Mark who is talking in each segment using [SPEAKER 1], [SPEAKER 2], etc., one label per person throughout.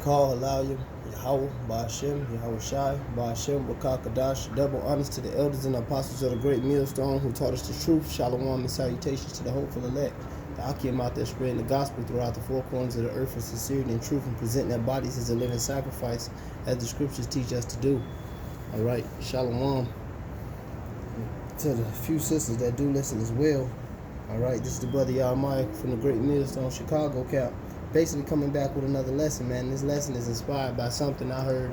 [SPEAKER 1] Call Halayim, Yahweh, Ba'ashem, Yahweh Shai, Ba'ashem, Bakakadash. Double honors to the elders and apostles of the great millstone who taught us the truth. Shalom and salutations to the hopeful elect. The Akim out there spreading the gospel throughout the four corners of the earth with sincerity and truth and presenting their bodies as a living sacrifice as the scriptures teach us to do. All right, Shalom to the few sisters that do listen as well. All right, this is the brother Yahweh from the great millstone Chicago Cap. Basically coming back with another lesson, man. This lesson is inspired by something I heard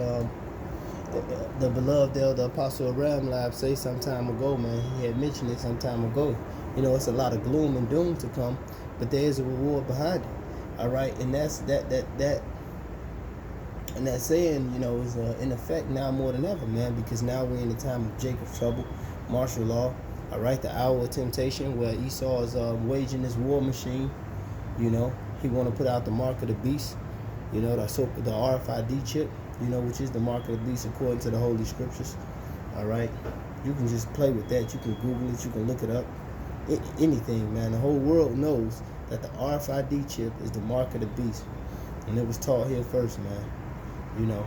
[SPEAKER 1] the beloved elder Apostle Aram Lab say some time ago, man. He had mentioned it some time ago. You know, it's a lot of gloom and doom to come, but there is a reward behind it. All right, and that's that saying, you know, is in effect now more than ever, man, because now we're in the time of Jacob's trouble, martial law. All right, the hour of temptation where Esau is waging this war machine. You know, he want to put out the mark of the beast, you know, the RFID chip, you know, which is the mark of the beast according to the Holy Scriptures. All right, you can just play with that. You can Google it. You can look it up. Anything, man. The whole world knows that the RFID chip is the mark of the beast, and it was taught here first, man. You know,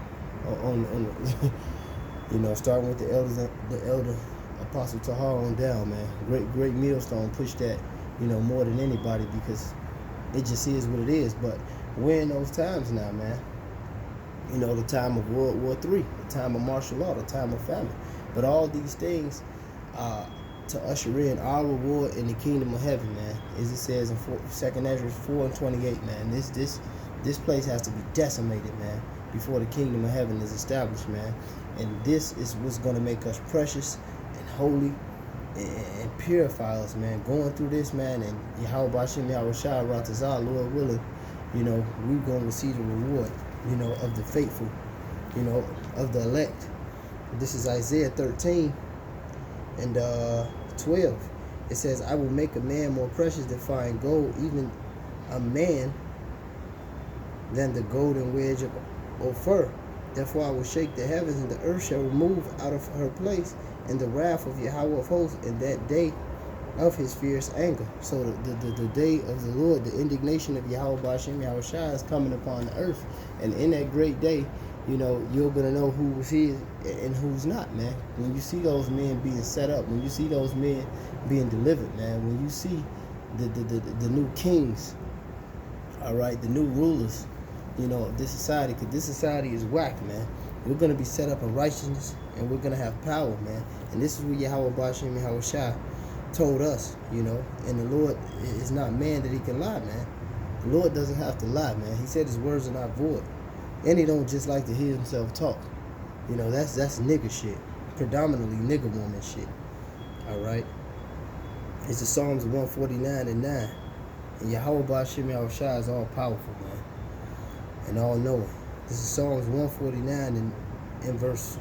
[SPEAKER 1] you know, starting with the elder Apostle Tahar on down, man. Great millstone pushed that, you know, more than anybody because it just is what it is. But we're in those times now, man. You know, the time of World War III, the time of martial law, the time of famine. But all these things to usher in our reward in the kingdom of heaven, man. As it says in 2nd Ezra 4:28, man. This place has to be decimated, man, before the kingdom of heaven is established, man. And this is what's going to make us precious and holy and purify us, man. Going through this, man, and Yahweh Ba'ashem, Yahweh Shai, Ratazah, Lord willing, you know, we're going to receive the reward, you know, of the faithful, you know, of the elect. This is Isaiah 13 and 12. It says, I will make a man more precious than fine gold, even a man than the golden wedge of Ophir. Therefore I will shake the heavens, and the earth shall remove out of her place in the wrath of Yahweh of hosts in that day of his fierce anger. So the day of the Lord, the indignation of Yahweh Ba'ashem Yahweh Shai is coming upon the earth. And in that great day, you know, you're going to know who is his and who's not, man. When you see those men being set up, when you see those men being delivered, man, when you see the new kings, all right, the new rulers, you know, of this society, because this society is whack, man. We're going to be set up in righteousness, and we're going to have power, man. And this is what Yahweh Ba'ashem Yahweh Shai told us, you know. And the Lord is not man that he can lie, man. The Lord doesn't have to lie, man. He said his words are not void. And he don't just like to hear himself talk. You know, that's nigger shit. Predominantly nigger woman shit. All right? It's the Psalms 149 and 9. And Yahweh Ba'ashem Yahweh Shai is all powerful, man, and all knowing. This is Psalms 149 in verse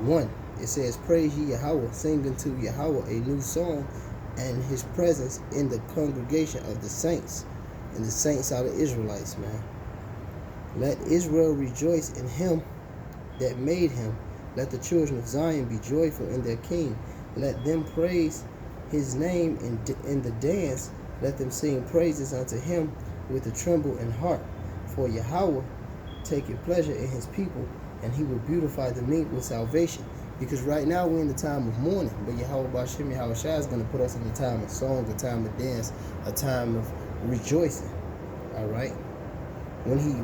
[SPEAKER 1] 1. It says, praise ye Yahweh, sing unto Yahweh a new song, and his presence in the congregation of the saints. And the saints are the Israelites, man. Let Israel rejoice in him that made him. Let the children of Zion be joyful in their king. Let them praise his name in the dance. Let them sing praises unto him with a tremble in heart. For Yahweh taketh pleasure in his people, and he will beautify the meek with salvation. Because right now we're in the time of mourning, but Yahweh Ba'ashem Yahweh Shai is going to put us in a time of song, a time of dance, a time of rejoicing. All right? When he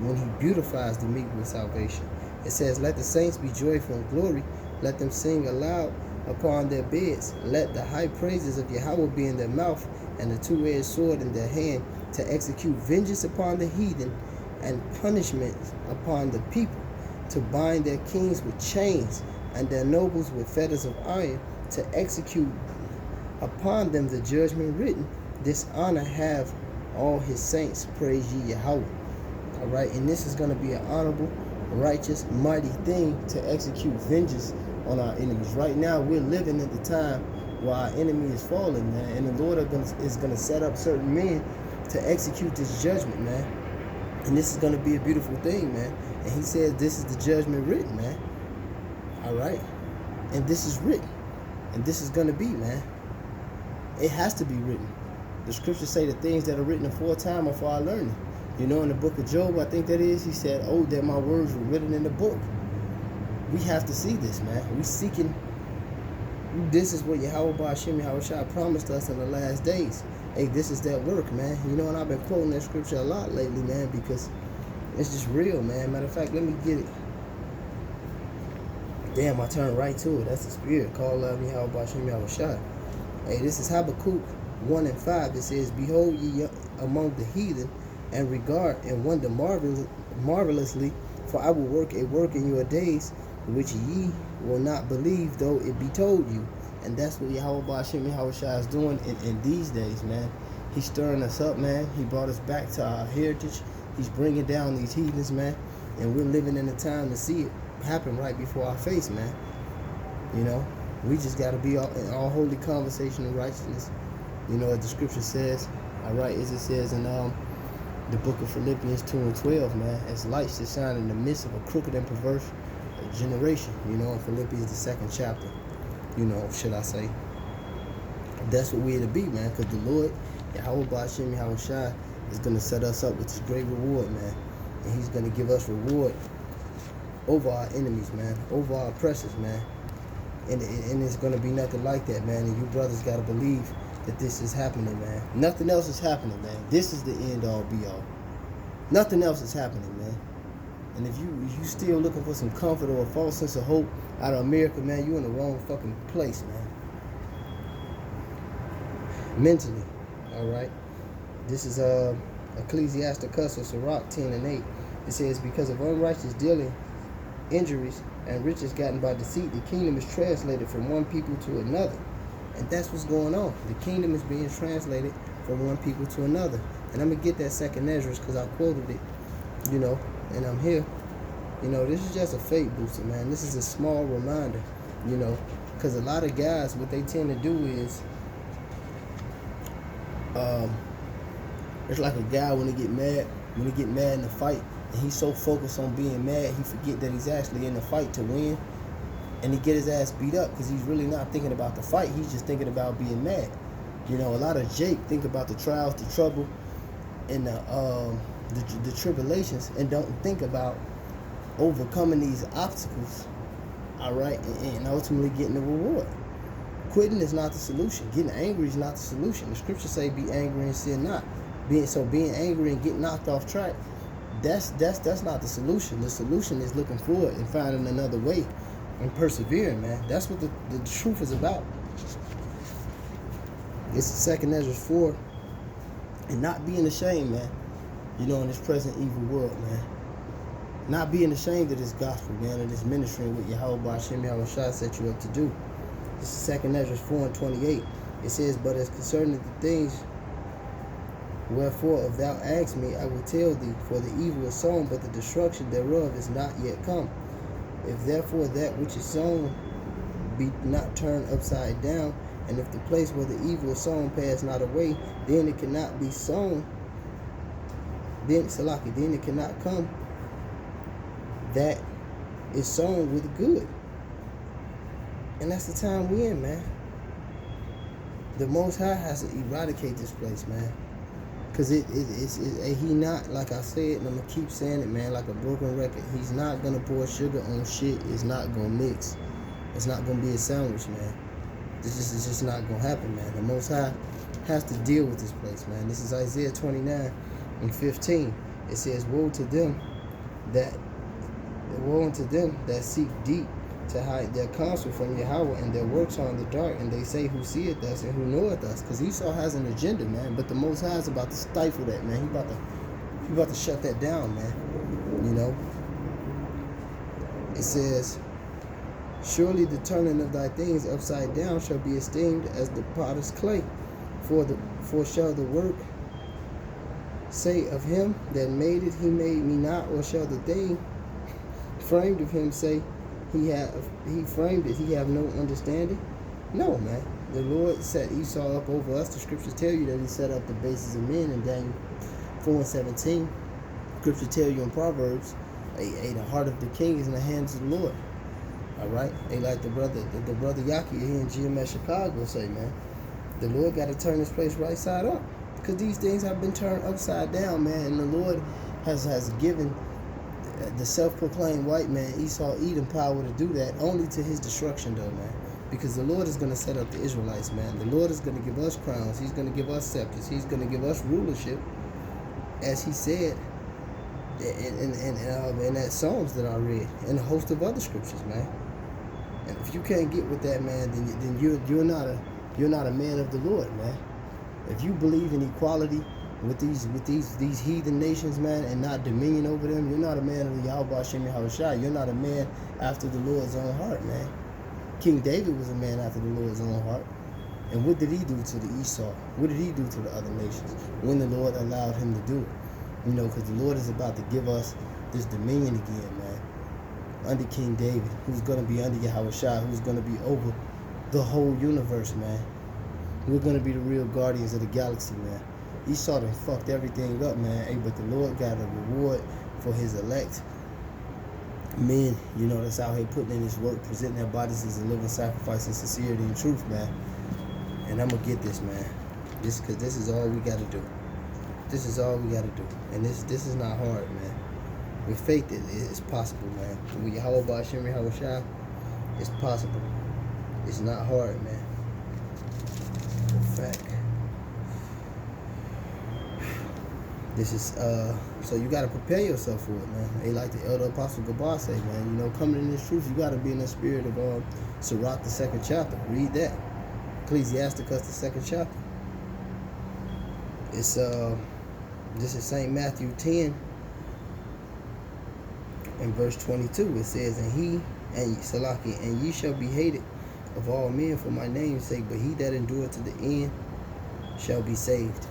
[SPEAKER 1] beautifies the meek with salvation. It says, let the saints be joyful in glory. Let them sing aloud upon their beds. Let the high praises of Yahweh be in their mouth, and the two-edged sword in their hand, to execute vengeance upon the heathen and punishment upon the people, to bind their kings with chains and their nobles with fetters of iron, to execute upon them the judgment written. This honor have all his saints. Praise ye Yahweh. All right, and this is going to be an honorable, righteous, mighty thing to execute vengeance on our enemies. Right now, we're living at the time where our enemy is falling, man, and the Lord is going to set up certain men to execute this judgment, man. And this is going to be a beautiful thing, man. And he says this is the judgment written, man. All right? And this is written. And this is going to be, man. It has to be written. The scriptures say the things that are written aforetime are for our learning. You know, in the book of Job, I think that is, he said, oh, that my words were written in the book. We have to see this, man. We seeking, this is what Yahweh Ba'Shem Yahushua promised us in the last days. Hey, this is that work, man. You know, and I've been quoting that scripture a lot lately, man, because it's just real, man. Matter of fact, let me get it. Damn, I turned right to it. That's the spirit. Call love Yahweh Ba'Shem Yahushua. Hey, this is Habakkuk 1:5. It says, behold ye among the heathen, and regard and wonder marvelously, for I will work a work in your days, which ye will not believe, though it be told you. And that's what Yahweh Ba'Shem Yahushua is doing in these days, man. He's stirring us up, man. He brought us back to our heritage. He's bringing down these heathens, man. And we're living in a time to see it happen right before our face, man. You know, we just got to be in all holy conversation and righteousness. You know, as the scripture says, all right, as it says in the book of Philippians 2:12, man, as lights that shine in the midst of a crooked and perverse generation. You know, in Philippians the 2nd chapter. You know, should I say? That's what we're to be, man. Because the Lord, Yahweh Ba'Shem Yahushua, is going to set us up with this great reward, man. And He's going to give us reward over our enemies, man, over our oppressors, man. And it's going to be nothing like that, man. And you brothers got to believe that this is happening, man. Nothing else is happening, man. This is the end all be all. Nothing else is happening, man. And if you still looking for some comfort or a false sense of hope out of America, man, you in the wrong fucking place, man. Mentally, all right. This is Ecclesiasticus or Sirach 10:8. It says, because of unrighteous dealing, injuries, and riches gotten by deceit, the kingdom is translated from one people to another. And that's what's going on. The kingdom is being translated from one people to another. And I'm going to get that 2nd Ezra because I quoted it, you know, and I'm here. You know, this is just a faith booster, man. This is a small reminder, you know, because a lot of guys, what they tend to do is, it's like a guy when he get mad in a fight, and he's so focused on being mad, he forget that he's actually in the fight to win, and he get his ass beat up because he's really not thinking about the fight. He's just thinking about being mad. You know, a lot of Jake think about the trials, the trouble, and the tribulations, and don't think about overcoming these obstacles, all right, and ultimately getting the reward. Quitting is not the solution. Getting angry is not the solution. The scriptures say, "Be angry and sin not." Being angry and getting knocked off track, that's not the solution. The solution is looking forward and finding another way and persevering, man. That's what the truth is about. It's 2nd Ezra 4, and not being ashamed, man. You know, in this present evil world, man. Not being ashamed of this gospel, man, of this ministry and what Yahweh Ba'Shem Yahushua set you up to do. This is 2nd Ezra 4:28. It says, but as concerning the things wherefore if thou ask me, I will tell thee, for the evil is sown, but the destruction thereof is not yet come. If therefore that which is sown be not turned upside down, and if the place where the evil is sown pass not away, then it cannot be sown, then it cannot come that is sown with good. And that's the time we're in, man. The Most High has to eradicate this place, man. Because he not, like I said, and I'm going to keep saying it, man, like a broken record. He's not going to pour sugar on shit. It's not going to mix. It's not going to be a sandwich, man. It's just not going to happen, man. The Most High has to deal with this place, man. This is Isaiah 29:15. It says, woe unto them that seek deep to hide their counsel from Yahweh, and their works are in the dark, and they say, who seeth us and who knoweth us? Because Esau has an agenda, man, but the Most High is about to stifle that, man. He about to shut that down, man. You know, it says, surely the turning of thy things upside down shall be esteemed as the potter's clay, for shall the work say of him that made it, he made me not, or shall the thing framed of him say, he framed it, he have no understanding? No, man. The Lord set Esau up over us. The scriptures tell you that he set up the bases of men in Daniel 4:17. Scripture tell you in Proverbs, the heart of the king is in the hands of the Lord. All right? Like the brother Yaki here in GMS Chicago say, man, the Lord got to turn this place right side up. Because these things have been turned upside down, man. And the Lord has given the self-proclaimed white man Esau Edom power to do that, only to his destruction though, man. Because the Lord is going to set up the Israelites, man. The Lord is going to give us crowns. He's going to give us scepters. He's going to give us rulership, as he said in that Psalms that I read, and a host of other scriptures, man. And if you can't get with that, man, then you're not a man of the Lord, man. If you believe in equality with these heathen nations, man, and not dominion over them, you're not a man of the Yahweh Hashem Yahushua. You're not a man after the Lord's own heart, man. King David was a man after the Lord's own heart. And what did he do to the Esau? What did he do to the other nations when the Lord allowed him to do it? You know, because the Lord is about to give us this dominion again, man. Under King David, who's going to be under Yahushua, who's going to be over the whole universe, man. We're going to be the real guardians of the galaxy, man. Esau done fucked everything up, man. Hey, but the Lord got a reward for his elect men, you know, that's out here putting in his work, presenting their bodies as a living sacrifice in sincerity and truth, man. And I'm going to get this, man. Because this is all we got to do. This is all we got to do. And this is not hard, man. With faith, it's possible, man. With Yahweh Ba'ashem Yahushua, it's possible. It's not hard, man. In fact, this is, so you got to prepare yourself for it, man. They like the Elder Apostle Gabar say, man, you know, coming in this truth, you got to be in the spirit of Sirach, the 2nd chapter. Read that. Ecclesiasticus, the 2nd chapter. It's, this is St. Matthew 10 and verse 22. It says, and ye shall be hated of all men for my name's sake, but he that endureth to the end shall be saved.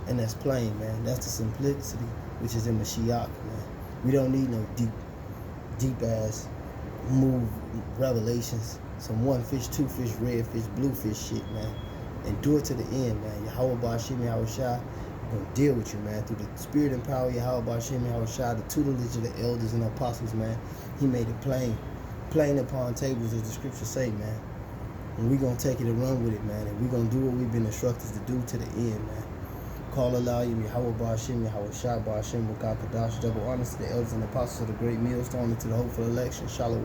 [SPEAKER 1] And that's plain, man. That's the simplicity which is in Mashiach, man. We don't need no deep ass move revelations. Some 1 fish, 2 fish, red fish, blue fish shit, man. Endure to the end, man. Yahweh Ba'ashem Yahushua gonna deal with you, man, through the spirit and power of Yahweh Ba'ashem Yahushua, the tutelage of the elders and apostles, man. He made it plain upon tables, as the scriptures say, man. And we gonna take it and run with it, man. And we gonna do what we've been instructed to do to the end, man. Call Allah, Yahweh Ba'ashem Yahushua Ba'ashem Wakah Kadash. Double honors to the elders and apostles of the great millstone and to the hopeful election. Shalom.